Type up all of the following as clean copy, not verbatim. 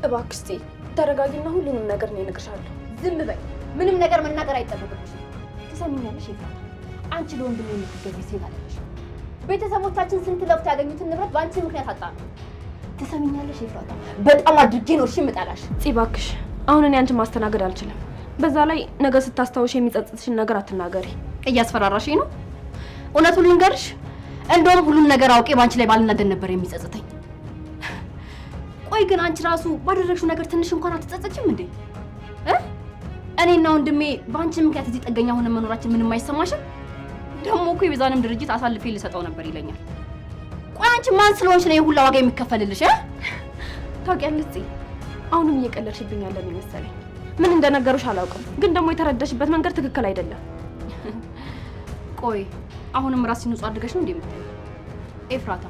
እባክሽ ተረጋጊና ሁሉንም ነገር ነው እነግርሻለሁ። ዝም በይ። ምንም ነገር መናገር አይጠበቅብሽም። ትሰሚኛለሽ ኤፍራታ? አንቺ ለወንድሜ የምትገቢ ሴት አይደለሽ። ቤተሰቦቻችን ስንት ለፍተው ያገኙትን ንብረት በአንቺ ምክንያት አጣኑ። ትሰሚኛለሽ ኤፍራታ? በጣም አድርጌ ነው እሺ የምጠላሽ። እባክሽ አሁን እኔ አንቺን ማስተናገድ አልችልም። በዛ ላይ ነገ ስታስታውሽ የሚጸጽትሽን ነገር አትናገሪ። እያስፈራራሽኝ ነው? እውነቱን ልንገርሽ፣ እንደውም ሁሉን ነገር አውቄ ባንቺ ላይ ባልናደድ ነበር የሚጸጽተኝ። ቆይ ግን አንቺ ራሱ ባደረግሽው ነገር ትንሽ እንኳን አትጸጸችም እንዴ? እኔና ወንድሜ ባንቺ ምክንያት እዚህ ጥገኛ ሆነ መኖራችን ምንም አይሰማሽም? ደግሞ እኮ የቤዛንም ድርጅት አሳልፌ ልሰጠው ነበር ይለኛል። ቆይ አንቺ ማን ስለሆንሽ ነው የሁላ ዋጋ የሚከፈልልሽ? ታውቂያለሽ አሁንም እየቀለድሽብኝ ያለ ነው መሰለኝ። ምን እንደነገሩሽ አላውቅም፣ ግን ደግሞ የተረዳሽበት መንገድ ትክክል አይደለም። ቆይ አሁንም ራስሽን ንጹህ አድርገሽ ነው እንዴ የምታየው? ኤፍራታ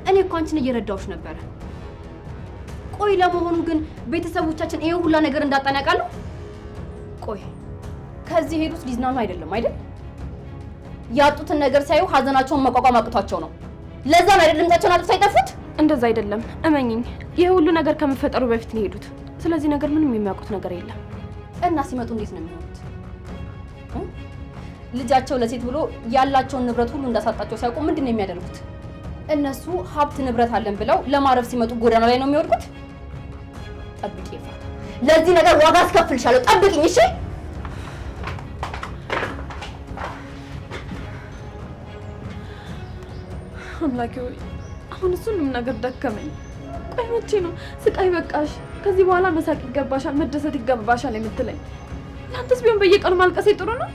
እኔ እኮ አንቺን እየረዳሁሽ ነበረ። ቆይ ለመሆኑ ግን ቤተሰቦቻችን ይሄ ሁላ ነገር እንዳጣን ያውቃሉ? ቆይ ከዚህ ሄዱት ሊዝናኑ አይደለም አይደል? ያጡትን ነገር ሳይው ሀዘናቸውን መቋቋም አቅቷቸው ነው። ለዛ ነው አይደለም ታቸውን አጥፍተው አይጠፉት? እንደዛ አይደለም እመኚኝ። ይሄ ሁሉ ነገር ከመፈጠሩ በፊት ነው የሄዱት። ስለዚህ ነገር ምንም የሚያውቁት ነገር የለም። እና ሲመጡ እንዴት ነው የሚሆኑት? ልጃቸው ለሴት ብሎ ያላቸውን ንብረት ሁሉ እንዳሳጣቸው ሲያውቁ ምንድን ነው የሚያደርጉት? እነሱ ሀብት ንብረት አለን ብለው ለማረፍ ሲመጡ ጎዳና ላይ ነው የሚወድቁት። ጠብቂ ኤፍራታ፣ ለዚህ ነገር ዋጋ አስከፍልሻለሁ። ጠብቂኝ እሺ? አምላኬ ሆይ አሁን ሁሉም ነገር ደከመኝ። ቆይ መቼ ነው ስቃይ በቃሽ፣ ከዚህ በኋላ መሳቅ ይገባሻል፣ መደሰት ይገባሻል የምትለኝ? ለአንተስ ቢሆን በየቀኑ ማልቀሴ ጥሩ ነው?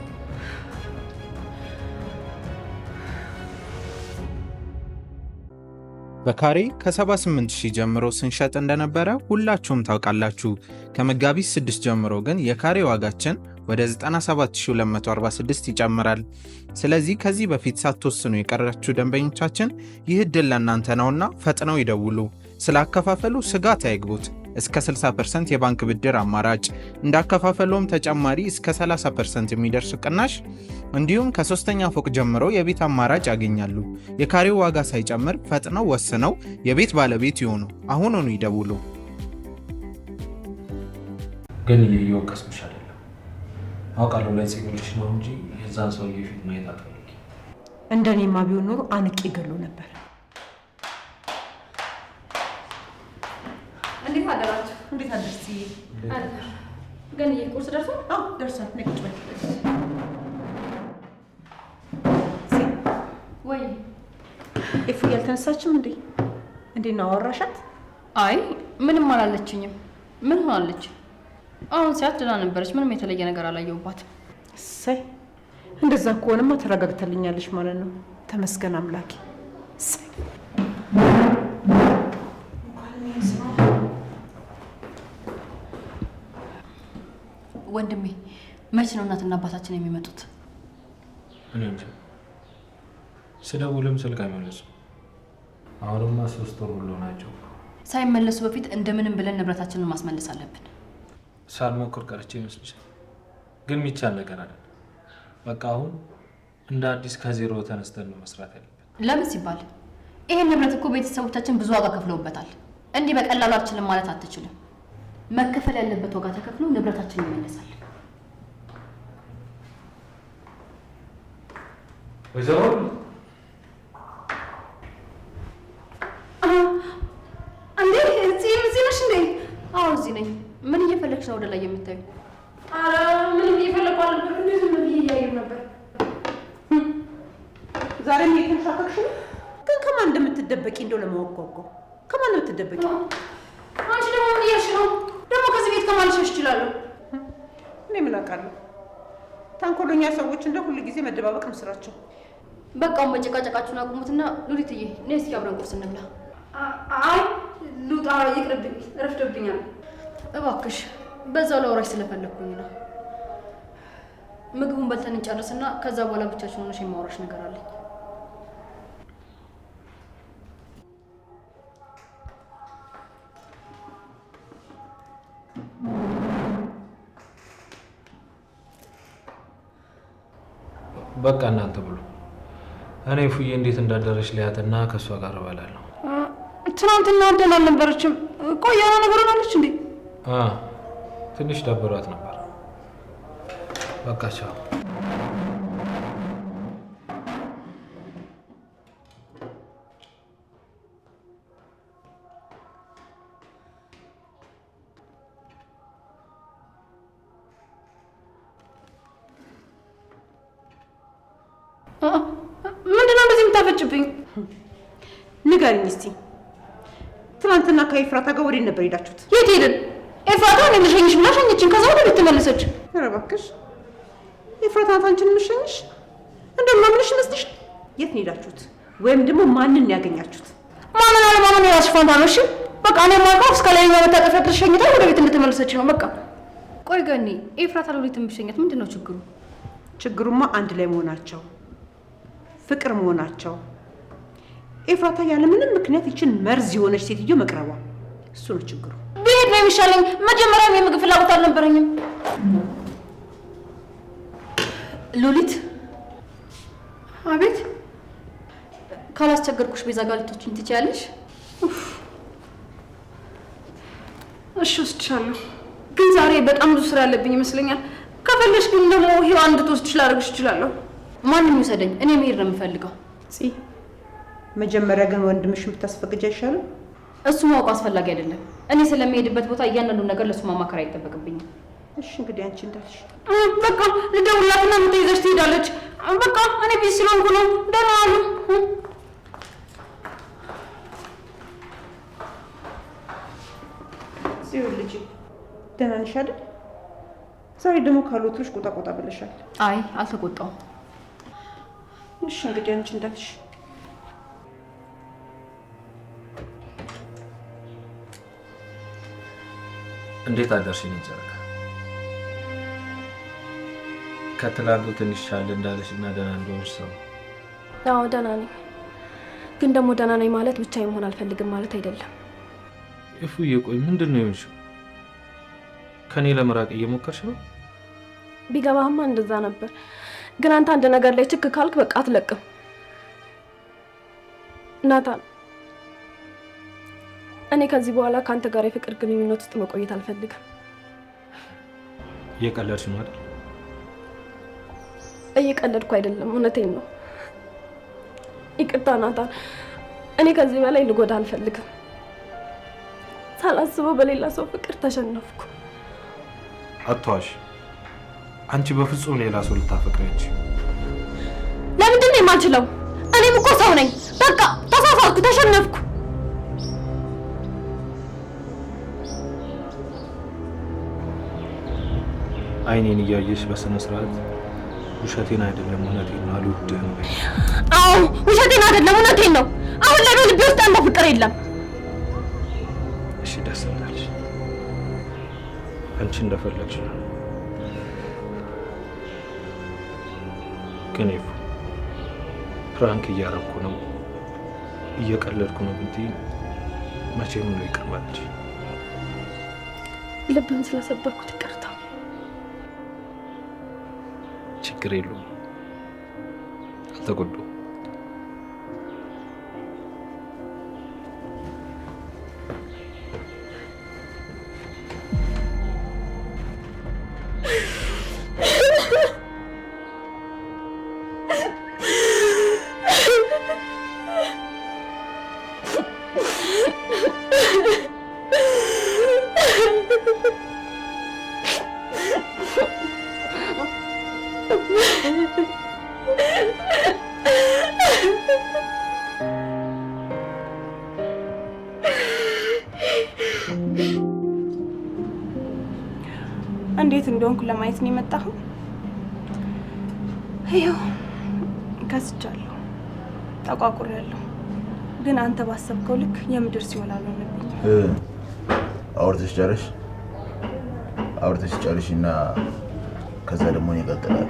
በካሬ ከ78000 ጀምሮ ስንሸጥ እንደነበረ ሁላችሁም ታውቃላችሁ። ከመጋቢት 6 ጀምሮ ግን የካሬ ዋጋችን ወደ 97246 ይጨምራል። ስለዚህ ከዚህ በፊት ሳትወስኑ የቀራችሁ ደንበኞቻችን ይህ ዕድል ለእናንተ ነውና ፈጥነው ይደውሉ። ስላከፋፈሉ ስጋት አይግቡት። እስከ 60% የባንክ ብድር አማራጭ፣ እንዳከፋፈሉም ተጨማሪ እስከ 30% የሚደርስ ቅናሽ እንዲሁም ከ3ኛ ፎቅ ጀምሮ የቤት አማራጭ ያገኛሉ። የካሬው ዋጋ ሳይጨምር ፈጥነው ወስነው የቤት ባለቤት ይሆኑ። አሁኑኑ ይደውሉ። ግን እየወቀስኩሽ አይደለም፣ አውቃለሁ ላይ ጽግልሽ ነው እንጂ የዛን ሰውዬ ፊት ማየት አትፈልጊ። እንደኔማ ቢሆን ኖሮ አንቄ ገሎ ነበር። እንዴት አደራችሁ? እንዴት አደርሲ? ግን ቁርስ ደርሷል? አዎ ደርሷል። ነቅጭ በል ወይ እፉ ያልተነሳችም እንዴ? እንዴት ነው አወራሻት? አይ ምንም አላለችኝም። ምን ሆናለች? አሁን ሲያት ደህና ነበረች። ምንም የተለየ ነገር አላየሁባትም። እሰይ እንደዛ ከሆነማ ተረጋግተልኛለች ማለት ነው። ተመስገን አምላኬ። እሰይ ወንድሜ መች ነው እናትና አባታችን የሚመጡት? እኔ እንጃ። ስደውልም ስልክ አይመለሱም። አሁንማ 3 ወር ሁሉ ናቸው። ሳይመለሱ በፊት እንደምንም ብለን ንብረታችንን ማስመለስ አለብን። ሳልሞክር ቀርቼ ይመስልሻል? ግን የሚቻል ነገር አይደለም። በቃ አሁን እንደ አዲስ ከዜሮ ተነስተን ነው መስራት ያለብን። ለምን ሲባል ይሄን ንብረት እኮ ቤተሰቦቻችን ብዙ ዋጋ ከፍለውበታል። እንዲህ በቀላሉ አልችልም ማለት አትችልም። መከፈል ያለበት ዋጋ ተከፍሎ ንብረታችን ይመለሳል። ወይዘሮ እንዴ እዚህ ነሽ እንዴ? አዎ እዚህ ነኝ። ምን እየፈለግሽ ነው ወደ ላይ የምታዩ? ኧረ ምንም እየፈለኩ አይደለም። እንዴ ዝም ብዬ እያየሁ ነበር። ዛሬ እየተንሻፈክሽ ነው? ግን ከማን እንደምትደበቂ እንደው ለማወቅ እኮ ከማን ነው የምትደበቂ? አንቺ ደግሞ ምን እያልሽ ነው? ደግሞ ከዚህ ቤት ከማን ልሸሽ እችላለሁ? እኔ ምን አውቃለሁ? ተንኮለኛ ሰዎች እንደ ሁሉ ጊዜ መደባበቅ ነው ስራቸው። በቃውን መጨቃጨቃችሁን አቁሙትና ሉሊትዬ ነይ እስኪ አብረን ቁርስ እንብላ። አይ ሉጣ ይቅርብኝ፣ ረፍዶብኛል። እባክሽ በዛው ላውራሽ ስለፈለኩኝ ነው። ምግቡን በልተን እንጨርስና ከዛ በኋላ ብቻችን ሆነሽ የማውራሽ ነገር አለኝ። በቃ እናንተ ብሉ። እኔ ፉዬ እንዴት እንዳደረች ሊያትና ከሷ ጋር እበላለሁ። ትናንትና ደህና አልነበረችም። ቆይ የሆነ ነገር ሆናለች እንዴ? ትንሽ ደብሯት ነበር። በቃ ቻው። ምንድነው እንደዚህ የምታፈጭብኝ? ንገሪኝ እስቲ ትናንትና ከኤፍራታ ጋር ወዴት ነበር ሄዳችሁት? የት ሄድን? ኤፍራታ እኔ ልሸኝሽ ብላ ሸኘችኝ። ከዛ ወደ ቤት ተመለሰች። ኧረ እባክሽ ኤፍራታ ናት አንቺን የምትሸኝሽ? እንደማምንሽ ይመስልሽ? የት ነው ሄዳችሁት? ወይም ደግሞ ማንን ያገኛችሁት? ማመን አለማመን የራስሽ ፋንታ ነው። እሺ በቃ እኔ የማውቀው እስከ ላይ መታጠፊያ ድረስ ሸኝታ ወደ ቤት እንደተመለሰች ነው። በቃ ቆይ ገኒ፣ ኤፍራታ ለወዴት የምትሸኛት ምንድን ነው ችግሩ? ችግሩማ አንድ ላይ መሆናቸው፣ ፍቅር መሆናቸው። ኤፍራታ ያለ ምንም ምክንያት ይችን መርዝ የሆነች ሴትዮ መቅረቧ፣ እሱ ነው ችግሩ። ብሄድ ነው የሚሻለኝ። መጀመሪያም የምግብ ፍላጎት አልነበረኝም። ሉሊት። አቤት። ካላስቸገርኩሽ ቤዛ ጋር ልትወጪኝ ትችያለሽ? እሺ ወስድሻለሁ፣ ግን ዛሬ በጣም ብዙ ስራ ያለብኝ ይመስለኛል። ከፈለሽ ግን ደግሞ ሄዋን እንድትወስድሽ ላደርግሽ እችላለሁ። ማንም ይውሰደኝ፣ እኔ መሄድ ነው የምፈልገው። መጀመሪያ ግን ወንድምሽን ብታስፈቅጃ አይሻልም? እሱ ማወቅ አስፈላጊ አይደለም። እኔ ስለሚሄድበት ቦታ እያንዳንዱን ነገር ለሱ ማማከር አይጠበቅብኝም። እሺ እንግዲህ አንቺ እንዳልሽ። በቃ ልደውልላትና የምትይዘሽ ትሄዳለች። በቃ እኔ ቢዚ ስለሆንኩ ነው። ደህና ዋሉ። ጽዮን ልጅ ደህና ነሽ አይደል? ዛሬ ደግሞ ካልወጥሽ ቆጣ ቆጣ ብለሻል። አይ አልተቆጣሁም። እሺ እንግዲህ አንቺ እንዳልሽ። እንዴት አደርሽ? ጨረቃ ከትላንቱ ትንሽ ሻል እንዳለሽ እና ደህና እንደሆንሽ ሰው። አዎ ደህና ነኝ፣ ግን ደግሞ ደህና ነኝ ማለት ብቻዬን መሆን አልፈልግም ማለት አይደለም። እፉዬ ቆይ ምንድን ነው የሆንሽው? ከኔ ለመራቅ እየሞከርሽ ነው? ቢገባህማ እንደዛ ነበር፣ ግን አንተ አንድ ነገር ላይ ችክ ካልክ በቃ አትለቅም። ናታን፣ እኔ ከዚህ በኋላ ከአንተ ጋር የፍቅር ግንኙነት ውስጥ መቆየት አልፈልግም። እየቀለድሽ ነው አይደል? እየቀለድኩ አይደለም፣ እውነቴን ነው። ይቅርታ ናታን፣ እኔ ከዚህ በላይ ልጎዳ አልፈልግም። ሳላስበው በሌላ ሰው ፍቅር ተሸነፍኩ። አትዋሽ። አንቺ በፍጹም ሌላ ሰው ልታፈቅሪያች። ለምንድን ነው የማልችለው? እኔም እኮ ሰው ነኝ። በቃ ተሳሳትኩ፣ ተሸነፍኩ። አይኔን እያየሽ በስነ ስርዓት ውሸቴን አይደለም እውነቴን ነው አልወድህም። አዎ ውሸቴን አይደለም እውነቴን ነው። አሁን ላይ በልቤ ውስጥ ያለ ፍቅር የለም። እሺ ደስ እንዳለሽ፣ አንቺ እንደፈለግሽ ነው። ግን ይፉ ፕራንክ እያረኩ ነው እየቀለድኩ ነው ብትይ መቼም ነው ይቅር ማለት። ልብን ስለሰበርኩት ይቅርታ። ችግር የለውም፣ አልተጎዳሁም። እንዴት እንደሆንኩ ለማየት ነው የመጣሁ። ይኸው ከስቻለሁ፣ ተቋቁሬያለሁ። ግን አንተ ባሰብከው ልክ የምድር ሲወል አልሆነብኝም። አውርተሽ ጨርሽና ከዛ ደግሞ ይቀጥላል።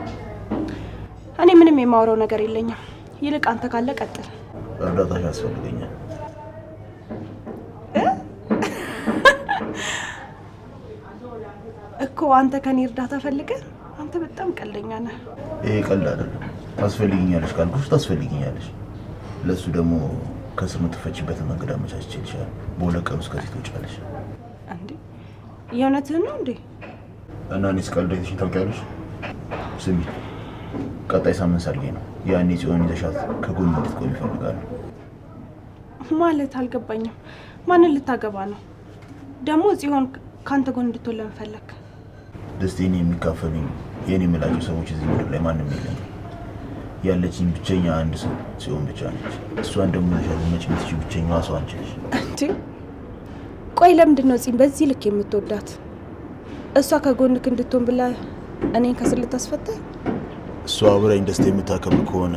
እኔ ምንም የማወራው ነገር የለኝም። ይልቅ አንተ ካለ ቀጥል። እርዳታሽ ያስፈልገኛል። እኮ አንተ ከኔ እርዳታ ፈልገህ? አንተ በጣም ቀልደኛ ነህ። ይሄ ቀልድ አይደለም። ታስፈልጊኛለሽ ካልኩሽ ታስፈልጊኛለሽ። ለሱ ደግሞ ከስር የምትፈቺበትን መንገድ አመቻችቼልሻለሁ። በሁለት ቀን ውስጥ ከዚህ ትወጫለሽ። እንዴ የእውነትህን ነው እንዴ? እና እኔስ ቀልዴትሽን ታውቂያለሽ? ስሚ፣ ቀጣይ ሳምንት ሰርጌ ነው። ያኔ ጽዮን ይዘሻት ከጎን እንድትቆም ይፈልጋሉ። ማለት አልገባኝም። ማንን ልታገባ ነው ደግሞ? ጽዮን ካንተ ጎን እንድትሆን ለምን ፈለክ? ደስቴን የሚካፈሉኝ የኔ የምላቸው ሰዎች እዚህ ምድር ላይ ማንም የለኝም። ያለችኝ ብቸኛ አንድ ሰው ጽዮን ብቻ ነች። እሷን ደግሞ ይዘሻት መች የምትችይው ብቸኛዋ ሰው አንቺ ነሽ። እንዴ ቆይ ለምንድን ነው ጽዮን በዚህ ልክ የምትወዳት? እሷ ከጎንክ እንድትሆን ብላ እኔን ከስር ልታስፈታኝ? እሷ አብራኝ ደስታ የምታከብር ከሆነ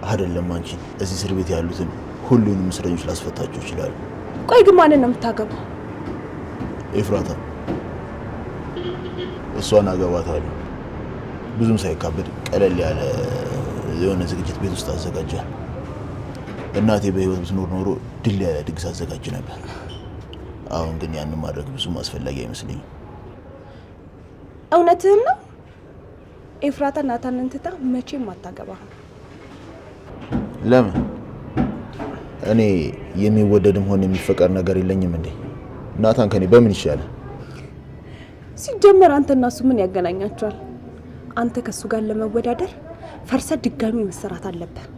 አይደለም አንቺን እዚህ እስር ቤት ያሉትን ሁሉንም እስረኞች ላስፈታቸው ይችላሉ። ቆይ ግን ማንን ነው የምታገባው? ኤፍራታ። እሷን አገባታለሁ። ብዙም ሳይካበድ ቀለል ያለ የሆነ ዝግጅት ቤት ውስጥ አዘጋጃል። እናቴ በህይወት ብትኖር ኖሮ ድል ያለ ድግስ አዘጋጅ ነበር። አሁን ግን ያንን ማድረግ ብዙም አስፈላጊ አይመስለኝም። እውነትህን ነው? ኤፍራታ ናታንን ትታ መቼም አታገባህም። ለምን? እኔ የሚወደድም ሆነ የሚፈቀር ነገር የለኝም እንዴ? ናታን ከኔ በምን ይሻላል? ሲጀመር አንተና እሱ ምን ያገናኛቸዋል? አንተ ከሱ ጋር ለመወዳደር ፈርሰ ድጋሚ መሰራት አለበት።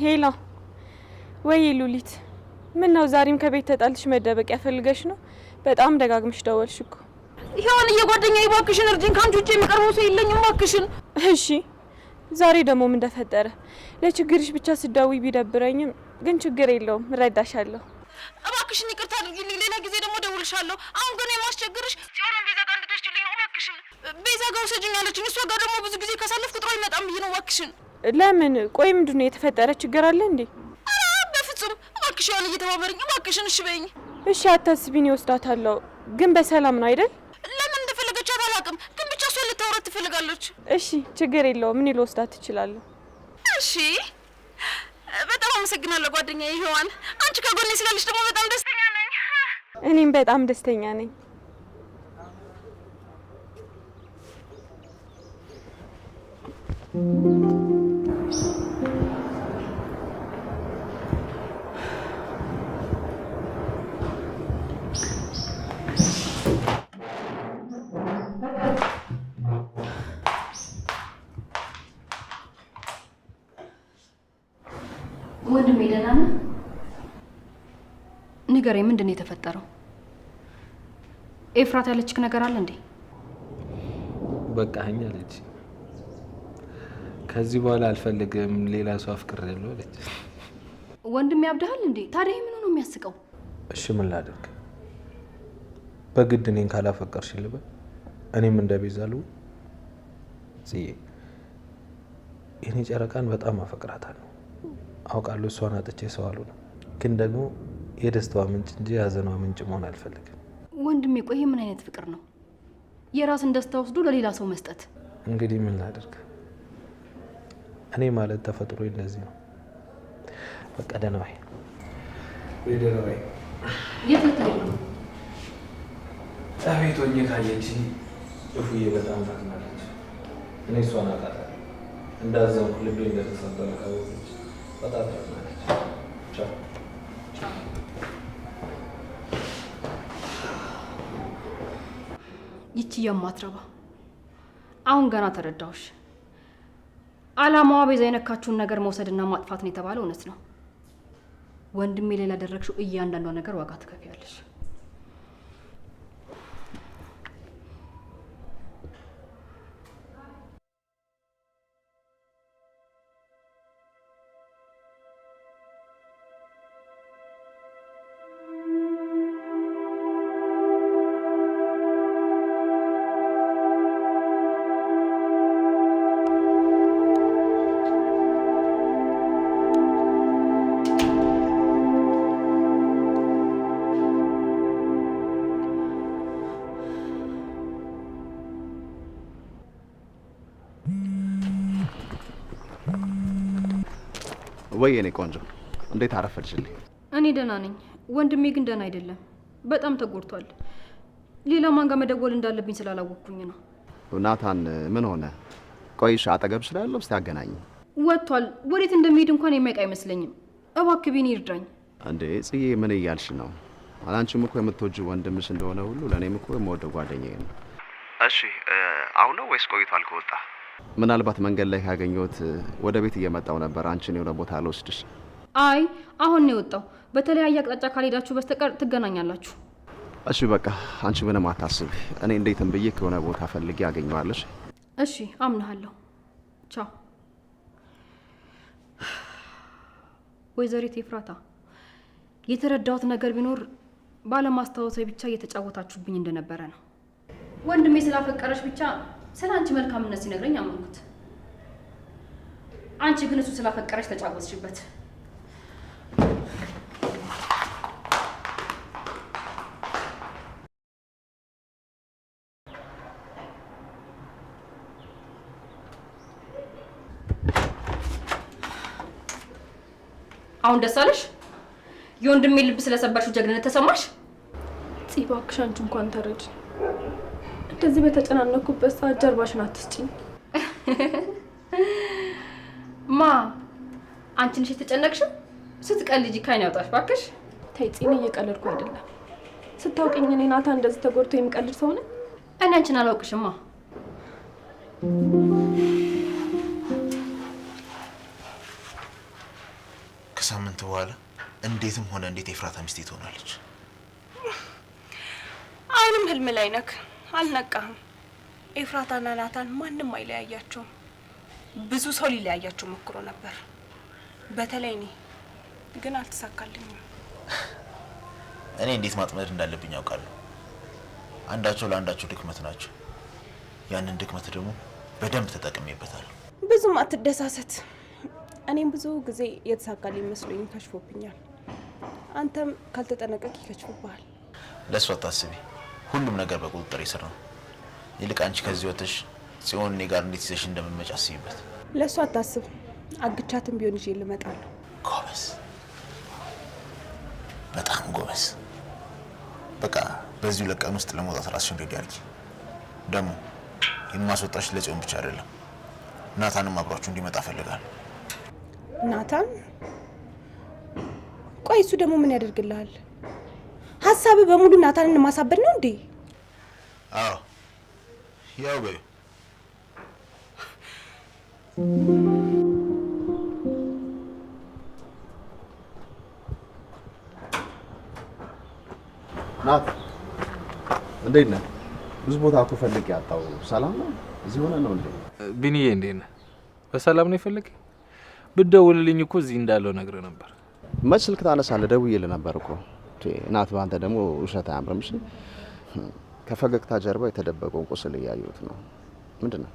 ሄላ ወይ ሉሊት፣ ምን ነው ዛሬም ከቤት ተጣልሽ መደበቂያ ፈልገሽ ነው? በጣም ደጋግመሽ ደወልሽ እኮ። ይሄውን የጓደኛዬ እባክሽን እርጅን፣ ካንቺ ውጪ የሚቀርበው ሰው የለኝም እባክሽን። እሺ ዛሬ ደግሞ ምን ተፈጠረ? ለችግርሽ ብቻ ስዳዊ ቢደብረኝም ግን ችግር የለውም እረዳሻለሁ። እባክሽን ይቅርታ አድርጊልኝ፣ ሌላ ጊዜ ደግሞ ደውልሻለሁ። አሁን ግን የማስቸግርሽ ጽዮንን ቤዛ ጋር እንድትወስጂልኝ ነው እባክሽን። ቤዛ ጋር ውሰጂኝ አለችኝ። እሷ ጋር ደግሞ ብዙ ጊዜ ካሳለፍኩ ጥሩ አይመጣም ብዬ ነው እባክሽን። ለምን? ቆይ ምንድነው የተፈጠረ? ችግር አለ እንዴ? በፍጹም እባክሽ፣ ያን እየተባበረኝ እባክሽን። እሺ በይኝ። እሺ አታስቢኝ፣ እወስዳታለሁ። ግን በሰላም ነው አይደል? ለምን እንደፈለገቻት አላውቅም፣ ግን ብቻ እሷ ልታወራት ትፈልጋለች። እሺ ችግር የለውም፣ እኔ ልወስዳት እችላለሁ። እሺ በጣም አመሰግናለሁ ጓደኛዬ ሔዋን። አንቺ ከጎኔ ስላለሽ ደግሞ በጣም ደስተኛ ነኝ። እኔም በጣም ደስተኛ ነኝ። ወንድሜ ደህና ነህ? ንገረኝ፣ ምንድን ነው የተፈጠረው? ኤፍራት ያለችክ ነገር አለ እንዴ? በቃኝ አለች። ከዚህ በኋላ አልፈልግም፣ ሌላ ሰው አፍቅሬያለሁ አለች። ወንድሜ ያብድሃል እንዴ? ታዲያ ምን ነው የሚያስቀው? እሺ ምን ላድርግ? በግድ እኔን ካላፈቀርሽ ልበል? እኔም እንደ ቤዛ ልሁን? ጽዬ፣ የኔ ጨረቃን በጣም አፈቅራታለሁ። አውቃለሁ እሷን አጥቼ ሰው አልሆንም፣ ግን ደግሞ የደስታዋ ምንጭ እንጂ የሀዘኗ ምንጭ መሆን አልፈልግም። ወንድሜ ቆይ ምን አይነት ፍቅር ነው? የራስን ደስታ ወስዶ ለሌላ ሰው መስጠት። እንግዲህ ምን ላድርግ? እኔ ማለት ተፈጥሮ እንደዚህ ነው። በቃ ደህና ዋይ። ደህና ዋይ። የት ልትሄድ ነው? ቤት ሆኜ ካየችኝ እፉዬ በጣም ታዝናለች። እኔ እሷን አውቃታለሁ። እንዳዘንኩ ልቤ እንደተሰበረ ካወቀች በጣም ታዝናለች። ቻው። ይቺ የማትረባ አሁን ገና ተረዳሁሽ። አላማዋ ቤዛ የነካችውን ነገር መውሰድና ማጥፋት ነው የተባለው እውነት ነው። ወንድሜ ላይ ላደረግሽው እያንዳንዷ ነገር ዋጋ ትከፍያለሽ። ወይ የኔ ቆንጆ እንዴት አረፈድሽልኝ? እኔ ደህና ነኝ፣ ወንድሜ ግን ደህና አይደለም። በጣም ተጎድቷል። ሌላ ማን ጋር መደወል እንዳለብኝ ስላላወቅኩኝ ነው። ናታን ምን ሆነ? ቆይሽ አጠገብ ስላለው እስቲ አገናኝ። ወጥቷል። ወዴት እንደሚሄድ እንኳን የሚያውቅ አይመስለኝም። እባክህ ቢኒ ይርዳኝ። እንዴ ጽዬ ምን እያልሽ ነው? አላንቺም እኮ የምትወጂው ወንድምሽ እንደሆነ ሁሉ ለእኔም እኮ የምወደው ጓደኛዬ ነው። እሺ አሁን ነው ወይስ ቆይቷል ከወጣ? ምናልባት መንገድ ላይ ካገኘሁት ወደ ቤት እየመጣው ነበር አንቺን የሆነ ቦታ ልወስድሽ። አይ አሁን ነው የወጣው። በተለያየ አቅጣጫ ካልሄዳችሁ በስተቀር ትገናኛላችሁ። እሺ በቃ አንቺ ምንም አታስቢ። እኔ እንዴትም ብዬ ከሆነ ቦታ ፈልጌ አገኘዋለሽ። እሺ አምናለሁ። ቻው። ወይዘሪት ኤፍራታ፣ የተረዳሁት ነገር ቢኖር ባለማስታወሴ ብቻ እየተጫወታችሁብኝ እንደነበረ ነው። ወንድሜ ስላፈቀረሽ ብቻ ስለ አንቺ መልካምነት ሲነግረኝ አመንኩት። አንቺ ግን እሱ ስላፈቀረሽ ተጫወትሽበት። አሁን ደስ አለሽ? የወንድሜ ልብ ስለሰበርሽው ጀግንነት ተሰማሽ? እባክሽ አንቺ እንኳን ተረጅ። እንደዚህ በተጨናነኩበት ሰዓት ጀርባሽን አትስጪኝ። ማ አንቺ ነሽ የተጨነቅሽው? ስትቀልጂ ካይን ያውጣሽ ባክሽ። ተይ ጽኔ፣ እየቀለድኩ አይደለም። ስታውቂኝ እኔ ናታ እንደዚህ ተጎድቶ የሚቀልድ ሰው ነኝ? እኔ አንቺን አላውቅሽማ። ከሳምንት በኋላ እንዴትም ሆነ እንዴት ኤፍራታ ሚስቴ ትሆናለች? አሁንም ህልም ላይ ነክ አልነቃህም። ኤፍራታና ናታን ማንም አይለያያቸውም። ብዙ ሰው ሊለያያቸው ሞክሮ ነበር፣ በተለይ እኔ ግን አልተሳካልኝም። እኔ እንዴት ማጥመድ እንዳለብኝ ያውቃለሁ። አንዳቸው ለአንዳቸው ድክመት ናቸው። ያንን ድክመት ደግሞ በደንብ ተጠቅሜበታለሁ። ብዙም አትደሳሰት። እኔም ብዙ ጊዜ የተሳካልኝ መስሎኝ ከሽፎብኛል። አንተም ካልተጠነቀቅ ይከሽፍብሃል። ለእሱ አታስቢ፣ ሁሉም ነገር በቁጥጥር ስር ነው። ይልቅ አንቺ ከዚህ ወጥተሽ ጽዮን እኔ ጋር እንዴት ይዘሽ እንደምትመጪ አስቢበት። ለእሱ አታስብ፣ አግቻትም ቢሆን ይዤ ልመጣለሁ። ጎበዝ፣ በጣም ጎበዝ። በቃ በዚሁ ለቀን ውስጥ ለመውጣት ራስሽን ሬዲ አድርጊ። ደግሞ የማስወጣሽ ለጽዮን ብቻ አይደለም፣ ናታንም አብሯችሁ እንዲመጣ እፈልጋለሁ። ናታን? ቆይ እሱ ደግሞ ምን ያደርግልሃል? ሀሳብ በሙሉ ናታንን ማሳበድ ነው እንዴ? አዎ ያው በይ። ናት እንዴት ነህ? ብዙ ቦታ እኮ ፈልጌ ያጣው። ሰላም ነው? እዚህ ሆነ ነው እንዴ? ቢኒዬ እንዴት ነህ? በሰላም ነው የፈለገኝ? ብትደውልልኝ እኮ እዚህ እንዳለው ነግሬህ ነበር። መች ስልክ ታነሳለህ? ደውዬልህ ነበር እኮ። ናት በአንተ ደግሞ ውሸት አያምርም። እሺ ከፈገግታ ጀርባ የተደበቀውን ቁስል እያየሁት ነው። ምንድን ነው?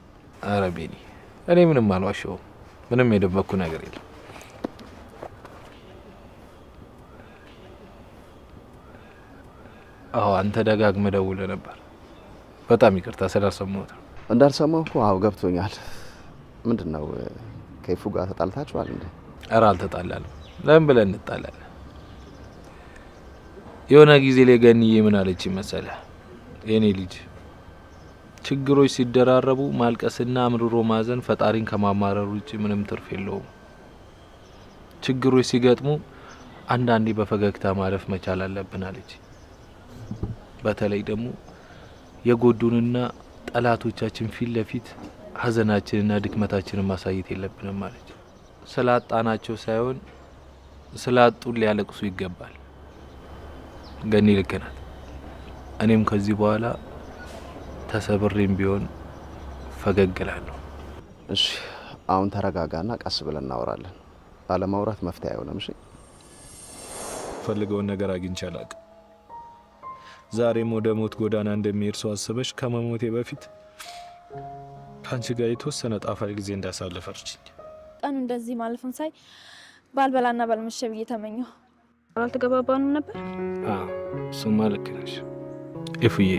አረ ቢኒ፣ እኔ ምንም አልዋሸሁም። ምንም የደበቅኩ ነገር የለም። አዎ አንተ ደጋግመህ ደውለህ ነበር። በጣም ይቅርታ ስላልሰማሁት ነው። እንዳልሰማሁ እኮ አዎ ገብቶኛል። ምንድን ነው ከይፉ ጋር ተጣልታችኋል እንዴ? ኧረ አልተጣላንም። ለምን ብለን እንጣላለን? የሆነ ጊዜ ላይ ገንዬ ምን አለች መሰለህ? የኔ ልጅ ችግሮች ሲደራረቡ ማልቀስና አምርሮ ማዘን ፈጣሪን ከማማረር ውጭ ምንም ትርፍ የለውም። ችግሮች ሲገጥሙ አንዳንዴ በፈገግታ ማለፍ መቻል አለብን አለች። በተለይ ደግሞ የጎዱንና ጠላቶቻችን ፊት ለፊት ሀዘናችንና ድክመታችንን ማሳየት የለብንም አለች። ስላጣናቸው ሳይሆን ስላጡን ሊያለቅሱ ይገባል። ገኒ ልክ ናት። እኔም ከዚህ በኋላ ተሰብሬም ቢሆን ፈገግ እላለሁ። እሺ አሁን ተረጋጋና ቀስ ብለን እናወራለን። አለማውራት መፍትሄ አይሆንም። እሺ ፈልገውን ነገር አግኝቼ አላውቅም። ዛሬም ወደ ሞት ጎዳና እንደሚሄድ ሰው አስበሽ ከመሞቴ በፊት ከአንቺ ጋር የተወሰነ ጣፋጭ ጊዜ እንዳሳልፍ እርችኝ። ቀኑ እንደዚህ ማለፉን ሳይ ባልበላና ባልመሸ ብዬ ተመኘሁ። አልተገባባንም ነበር። እሱማ ልክ ነሽ ኤፉዬ።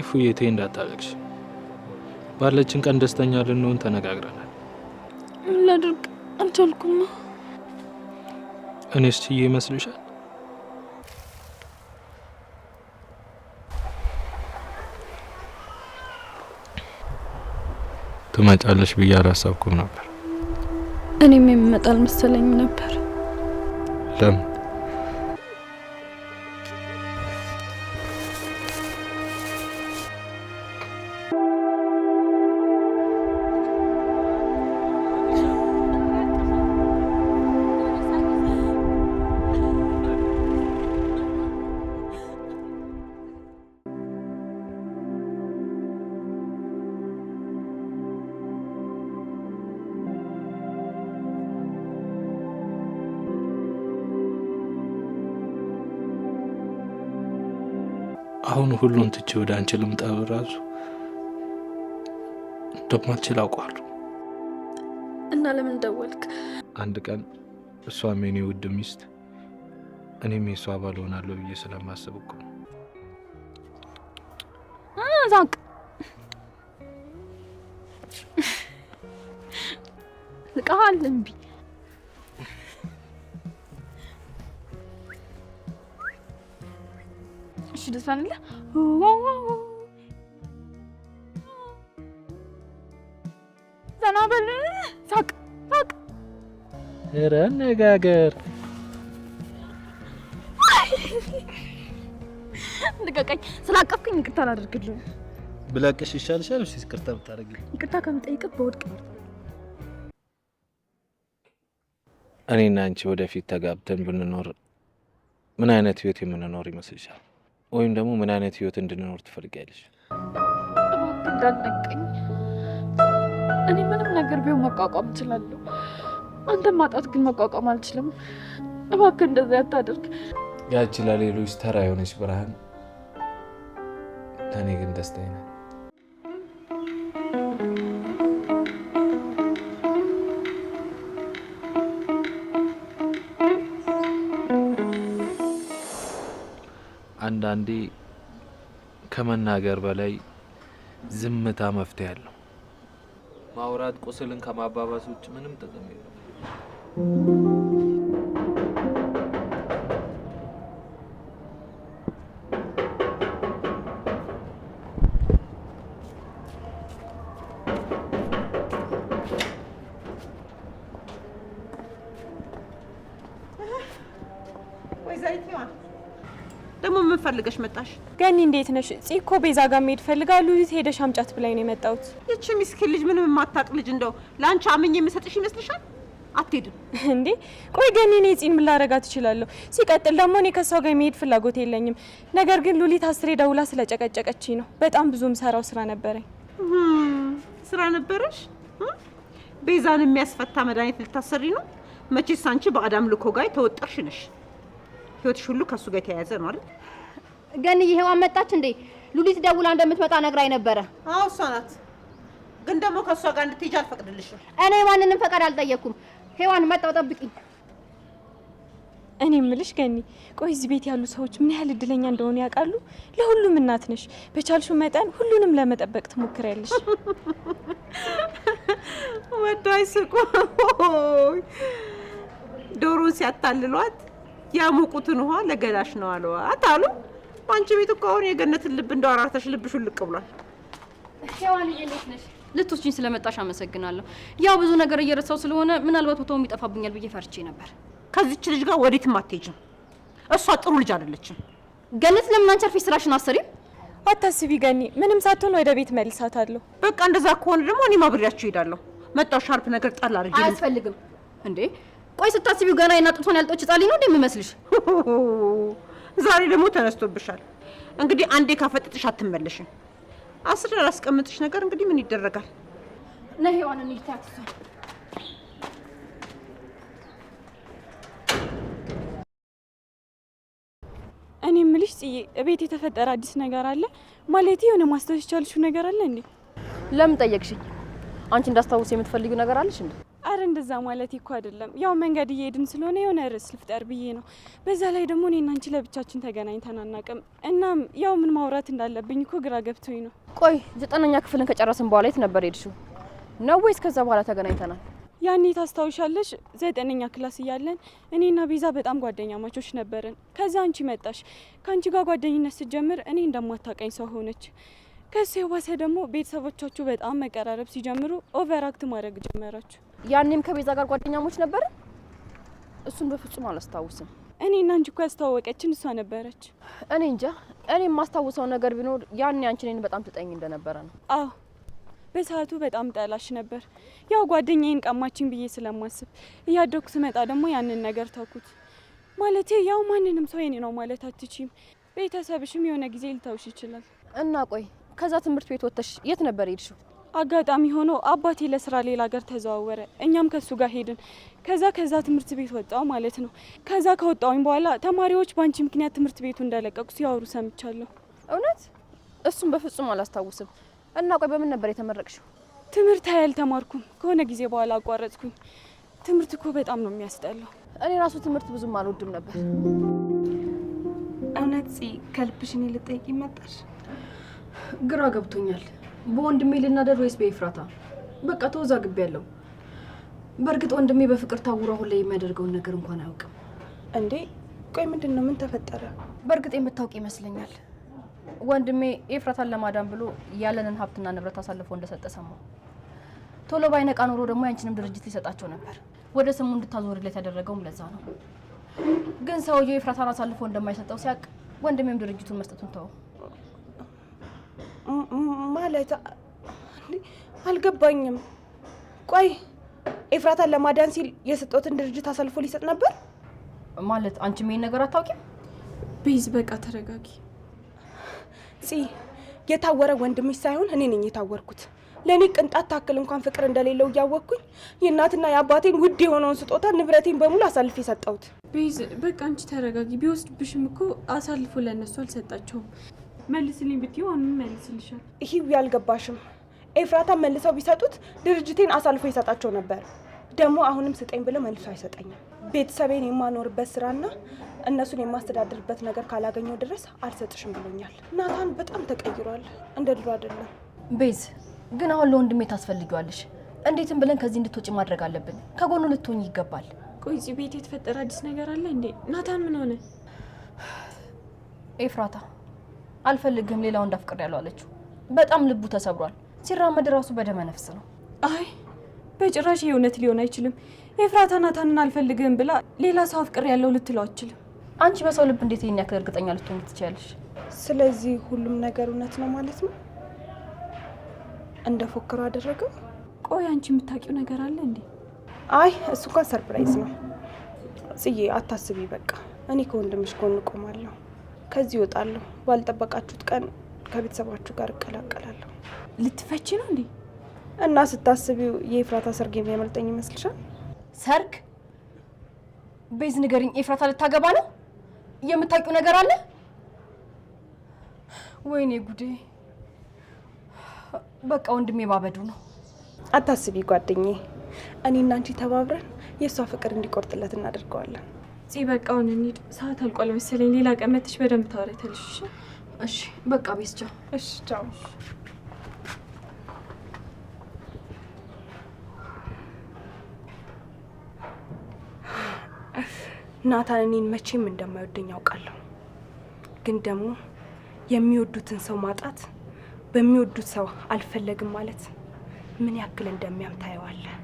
እፉዬ ተይ እንዳታለቅሽ። ባለችን ቀን ደስተኛ ልንሆን ተነጋግረናል። ምን ላድርግ አልቻልኩም። እኔስ ችዬ ይመስልሻል? ትመጫለሽ ብዬ አላሰብኩም ነበር። እኔም የምመጣ አልመሰለኝም ነበር። ለምን? አሁን ሁሉን ትቼ ወደ አንቺ ልምጣ በራሱ እንደማልችል አውቃለሁ። እና ለምን ደወልክ? አንድ ቀን እሷም የኔ ውድ ሚስት እኔም የሷ ባል ሆናለሁ ብዬ ስለማስብ እኮ ነው። ዛቅ ልቃል እንቢ እሺ ደሳንለ ዘናበል ሳቅ ሳቅ ረነጋገር ልቀቀኝ። ስላቀፍከኝ ይቅርታ አላደርግልህም። ብለቅሽ ይሻልሻል። እሺ ይቅርታ ብታደርጊልኝ። ይቅርታ ከምጠይቅህ በወድቅ እኔና አንቺ ወደፊት ተጋብተን ብንኖር ምን አይነት ህይወት የምንኖር ይመስልሻል? ወይም ደግሞ ምን አይነት ህይወት እንድንኖር ትፈልጊያለሽ? እንዳትነቀኝ። እኔ ምንም ነገር ቢሆን መቋቋም እችላለሁ። አንተን ማጣት ግን መቋቋም አልችልም። እባክህ እንደዚህ አታደርግ። ያቺ ለሌሎች ተራ የሆነች ብርሃን ለእኔ ግን ደስታዬ ናት። አንዳንዴ ከመናገር በላይ ዝምታ መፍትሄ አለው። ማውራት ቁስልን ከማባባስ ውጭ ምንም ጥቅም የለም። ደግሞ ምን ፈልገሽ መጣሽ? ገኒ እንዴት ነሽ? ጽኮ ቤዛ ጋር መሄድ ፈልጋሉ። ሄደሽ አምጫት ብላኝ ነው የመጣሁት። ይቺ ምስኪን ልጅ ምንም የማታውቅ ልጅ እንደው ለአንቺ አምኜ የምሰጥሽ ይመስልሻል? አትሄድም እንዴ? ቆይ ገኒ እኔ ጽን ምን ላደርጋት እችላለሁ? ሲቀጥል ደግሞ እኔ ከሷ ጋር መሄድ ፍላጎት የለኝም። ነገር ግን ሉሊት አስሬ ደውላ ስለጨቀጨቀችኝ ነው። በጣም ብዙ ምሰራው ስራ ነበረኝ። ስራ ነበረሽ? ቤዛን የሚያስፈታ መድኃኒት ልታሰሪ ነው? መቼስ አንቺ በአዳም ልኮ ጋር ተወጠርሽ ነሽ። ህይወትሽ ሁሉ ከሱ ጋር የተያያዘ ነው አይደል? ገኒ ሔዋን መጣች እንዴ? ሉሊት ደውላ እንደምትመጣ ነግራኝ ነበረ። አዎ እሷ ናት። ግን ደግሞ ከሷ ጋር እንድትሄጂ አልፈቅድልሽም። እኔ ማንንም ፈቃድ አልጠየቅኩም። ሔዋን መጣው፣ ጠብቂኝ። እኔ እምልሽ ገኒ፣ ቆይ እዚህ ቤት ያሉ ሰዎች ምን ያህል እድለኛ እንደሆኑ ያውቃሉ? ለሁሉም እናት ነሽ። በቻልሽው መጠን ሁሉንም ለመጠበቅ ትሞክሪያለሽ። ወዳይ ስቁ ዶሮን ሲያታልሏት ያሞቁትን ውሃ ለገላሽ ነው አሏት አሉ። አንቺ ቤት እኮ አሁን የገነትን ልብ እንደው አራርተሽ ልብሽ ልቅ ብሏል። ሔዋን እንዴት ነሽ? ልትወስጂኝ ስለመጣሽ አመሰግናለሁ። ያው ብዙ ነገር እየረሳው ስለሆነ ምናልባት ቦታውም ይጠፋብኛል ብዬ ፈርቼ ነበር። ከዚች ልጅ ጋር ወዴትም አትሄጂም። እሷ ጥሩ ልጅ አይደለችም። ገነት ለምን አንቺ አርፈሽ ስራሽን አሰሪም? አታስቢ ገኒ፣ ምንም ሳትሆን ወደ ቤት መልሳታለሁ። በቃ እንደዛ ከሆነ ደግሞ እኔ ማብሪያችሁ እሄዳለሁ። መጣው ሻርፕ ነገር ጣል አድርጊ። አያስፈልግም እንዴ? ቆይ ስታስቢው ገና የናጡቷን ያልጦች ጻሊ ነው እንደምመስልሽ? ዛሬ ደግሞ ተነስቶብሻል። እንግዲህ አንዴ ካፈጥጥሽ አትመለሽም። አስር ያላስቀምጥሽ ነገር እንግዲህ ምን ይደረጋል? ነይ ሔዋን እንሂድ። ታክሲ እኔ እምልሽ ጽዬ፣ እቤት የተፈጠረ አዲስ ነገር አለ ማለት የሆነ ማስታወስ ቻልሽው ነገር አለ እንዴ? ለምን ጠየቅሽኝ? አንቺ እንዳስታውስ የምትፈልጊው ነገር አለሽ እንዴ? አረ እንደዛ ማለት እኮ አይደለም። ያው መንገድ እየሄድን ስለሆነ የሆነ ርዕስ ልፍጠር ብዬ ነው። በዛ ላይ ደግሞ እኔና አንቺ ለብቻችን ተገናኝተን አናውቅም። እናም ያው ምን ማውራት እንዳለብኝ እኮ ግራ ገብቶኝ ነው። ቆይ 9ኛ ክፍልን ከጨረስን በኋላ የት ነበር ሄድሽው? ነው ወይስ ከዛ በኋላ ተገናኝተናል? ያኔ ታስታውሻለሽ? 9ኛ ክላስ እያለን እኔና ቤዛ በጣም ጓደኛ ማቾች ነበርን። ከዛ አንቺ መጣሽ። ከአንቺ ጋር ጓደኝነት ስትጀምር እኔ እንደማታውቀኝ ሰው ሆነች። ከሱ የባሰ ደግሞ ቤተሰቦቻችሁ በጣም መቀራረብ ሲጀምሩ ኦቨርአክት ማድረግ ጀመራችሁ። ያኔም ከቤዛ ጋር ጓደኛሞች ነበር? እሱን በፍጹም አላስታውስም። እኔና አንቺ እኮ ያስተዋወቀችን እሷ ነበረች። እኔ እንጃ። እኔ የማስታውሰው ነገር ቢኖር ያኔ አንቺ እኔን በጣም ትጠኝ እንደነበረ ነው። አዎ በሰዓቱ በጣም ጠላሽ ነበር። ያው ጓደኛዬን ቀማችን ብዬ ስለማስብ እያደኩ ስመጣ ደግሞ ያንን ነገር ተውኩት። ማለቴ ያው ማንንም ሰው የኔ ነው ማለት አትችይም። ቤተሰብሽም የሆነ ጊዜ ሊተውሽ ይችላል። እና ቆይ ከዛ ትምህርት ቤት ወጥተሽ የት ነበር ሄድሽው? አጋጣሚ ሆኖ አባቴ ለስራ ሌላ ሀገር ተዘዋወረ። እኛም ከሱ ጋር ሄድን። ከዛ ትምህርት ቤት ወጣው ማለት ነው። ከዛ ከወጣውኝ በኋላ ተማሪዎች ባንቺ ምክንያት ትምህርት ቤቱ እንደለቀቁ ሲያወሩ ሰምቻለሁ። እውነት? እሱን በፍጹም አላስታውስም። እና ቆይ በምን ነበር የተመረቅሽው? ትምህርት አልተማርኩም። ከሆነ ጊዜ በኋላ አቋረጥኩኝ። ትምህርት እኮ በጣም ነው የሚያስጠላው። እኔ ራሱ ትምህርት ብዙም አልወድም ነበር። እውነት ከልብሽ እኔ ልጠይቅ ይመጣሽ? ግራ ገብቶኛል። በወንድሜ ልናደር ወይስ በኤፍራታ? በቃ ተወዛግቤያለሁ። በእርግጥ ወንድሜ በፍቅር ታውሮ አሁን ላይ የሚያደርገውን ነገር እንኳን አያውቅም። እንዴ ቆይ ምንድነው? ምን ተፈጠረ? በእርግጥ የምታውቅ ይመስለኛል። ወንድሜ ኤፍራታን ለማዳን ብሎ ያለንን ሀብትና ንብረት አሳልፎ እንደሰጠ ሰማሁ። ቶሎ ባይነቃ ኖሮ ደግሞ ያንቺንም ድርጅት ሊሰጣቸው ነበር። ወደ ስሙ እንድታዞርለት ያደረገውም ለዛ ነው። ግን ሰውየው ኤፍራታን አሳልፎ እንደማይሰጠው ሲያውቅ ወንድሜም ድርጅቱን መስጠቱን ተወው። ማለት አልገባኝም። ቆይ ኤፍራታን ለማዳን ሲል የሰጠውትን ድርጅት አሳልፎ ሊሰጥ ነበር ማለት? አንቺም ይሄን ነገር አታውቂም? ቤዝ በቃ ተረጋጊ። የታወረ ወንድምሽ ሳይሆን እኔ ነኝ የታወርኩት። ለኔ ቅንጣት ታክል እንኳን ፍቅር እንደሌለው እያወቅኩኝ የእናትና የአባቴን ውድ የሆነውን ስጦታ ንብረቴን በሙሉ አሳልፎ የሰጠሁት። ቤዝ በቃ አንቺ ተረጋጊ። ቢወስድብሽም እኮ አሳልፎ ለነሱ አልሰጣቸውም። መልስልኝ ብትይው አሁንም መልስልሻል። ይሄው ያልገባሽም ኤፍራታን መልሰው ቢሰጡት ድርጅቴን አሳልፎ ይሰጣቸው ነበር። ደግሞ አሁንም ስጠኝ ብለው መልሶ አይሰጠኝም። ቤተሰቤን የማኖርበት ስራና እነሱን የማስተዳድርበት ነገር ካላገኘው ድረስ አልሰጥሽም ብሎኛል። ናታን በጣም ተቀይሯል፣ እንደ ድሮ አይደለም። ቤዝ ግን አሁን ለወንድሜ ታስፈልጊዋለሽ። እንዴትም ብለን ከዚህ እንድትወጪ ማድረግ አለብን። ከጎኑ ልትሆኝ ይገባል። ቆይ እዚህ ቤት የተፈጠረ አዲስ ነገር አለ እንዴ? ናታን ምን ሆነ? ኤፍራታ አልፈልግም ሌላው እንዳፍቅር ያለው አለችው። በጣም ልቡ ተሰብሯል። ሲራመድ ራሱ በደመ ነፍስ ነው። አይ በጭራሽ የእውነት ሊሆን አይችልም። ኤፍራታ ናታንን አልፈልግም ብላ ሌላ ሰው አፍቅር ያለው ልትለው አትችልም። አንቺ በሰው ልብ እንዴት ይሄን ያክል እርግጠኛ ልትሆኚ ትችያለሽ? ስለዚህ ሁሉም ነገር እውነት ነው ማለት ነው? እንደፎከሩ አደረገው። ቆይ አንቺ የምታውቂው ነገር አለ እንዴ? አይ እሱ እንኳን ሰርፕራይዝ ነው። ጽዬ አታስቢ፣ በቃ እኔ ከወንድምሽ ጎን ቆማለሁ። ከዚህ እወጣለሁ። ባልጠበቃችሁት ቀን ከቤተሰባችሁ ጋር እቀላቀላለሁ። ልትፈቺ ነው እንዴ? እና ስታስቢው የኤፍራታ ሰርግ የሚያመልጠኝ ይመስልሻል? ሰርግ? ቤዝ ንገሪኝ፣ ኤፍራታ ልታገባ ነው? የምታውቂው ነገር አለ? ወይኔ ጉዴ! በቃ ወንድሜ ባበዱ ነው። አታስቢ ጓደኛዬ፣ እኔና አንቺ ተባብረን የእሷ ፍቅር እንዲቆርጥለት እናደርገዋለን። በቃ አሁን እንሂድ፣ ሰዓት አልቋል መሰለኝ። ሌላ ቀን መጥተሽ በደንብ ታወሪያለሽ። እሺ በቃ ቤዝ ቻው። እሺ ቻው። ናታን እኔን መቼም እንደማይወደኝ ያውቃለሁ። ግን ደግሞ የሚወዱትን ሰው ማጣት፣ በሚወዱት ሰው አልፈለግም ማለት ምን ያክል እንደሚያም ታየዋለህ።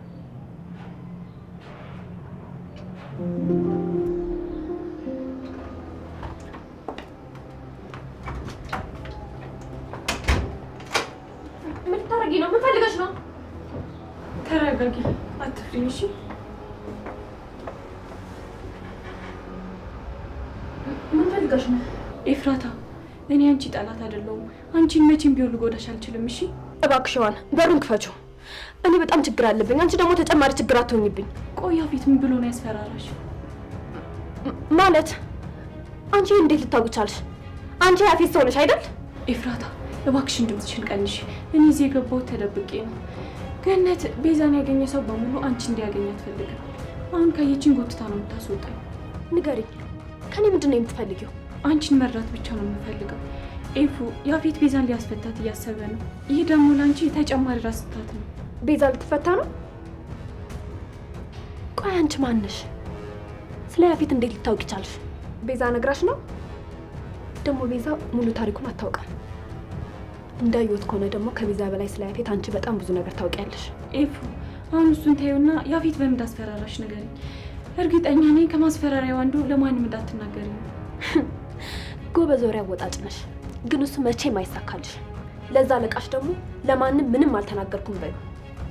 ምን ታረጊ ነው? ምን ፈልገሽ ነው? ተረጋጊ፣ አትፍሪ እሺ? ምን ፈልገሽ ነው? ኤፍራታ እኔ አንቺ ጠላት አይደለሁም። አንቺን መቼም ቢሆን ልጎዳሽ አልችልም። እሺ እባክሽ ዋን በሩን ክፈችው። እኔ በጣም ችግር አለብኝ። አንቺ ደግሞ ተጨማሪ ችግር አትሆኝብኝ። ቆይ ያፌት ምን ብሎ ነው ያስፈራራሽ? ማለት አንቺ እንዴት ልታውቂ ቻልሽ? አንቺ ያፌት ሰው ነሽ አይደል? ኤፍራታ እባክሽን ድምፅሽን ቀንሽ። እኔ እዚህ የገባሁት ተደብቄ ነው። ገነት ቤዛን ያገኘ ሰው በሙሉ አንቺ እንዲያገኝ አትፈልግም። አሁን ካየችን ጎትታ ነው የምታስወጣኝ። ንገሪኝ፣ ከኔ ምንድን ነው የምትፈልጊው? አንቺን መርዳት ብቻ ነው የምፈልገው። ኤፉ ያፌት ቤዛን ሊያስፈታት እያሰበ ነው። ይህ ደግሞ ለአንቺ ተጨማሪ ራስ ምታት ነው። ቤዛ ልትፈታ ነው? ቆይ አንቺ ማነሽ? ስለ ያፌት እንዴት ልታውቂ ቻልሽ? ቤዛ ነግራሽ ነው? ደግሞ ቤዛ ሙሉ ታሪኩን አታውቃም። እንዳየሁት ከሆነ ደግሞ ከቤዛ በላይ ስለ ያፌት አንቺ በጣም ብዙ ነገር ታውቂያለሽ። ኤፉ አሁን እሱን ተይውና ያፌት በምን እንዳስፈራራሽ ንገሪኝ። እርግጠኛ ነኝ ከማስፈራሪያው አንዱ ለማንም እንዳትናገሪ ነው። ጎበዝ ወሬ አወጣጭ ነሽ፣ ግን እሱ መቼም አይሳካልሽ። ለዛ አለቃሽ ደግሞ ለማንም ምንም አልተናገርኩም በዩ።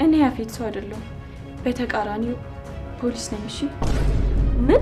እኔ ያፌት ሰው አይደለሁም፣ በተቃራኒው ፖሊስ ነኝ። እሺ ምን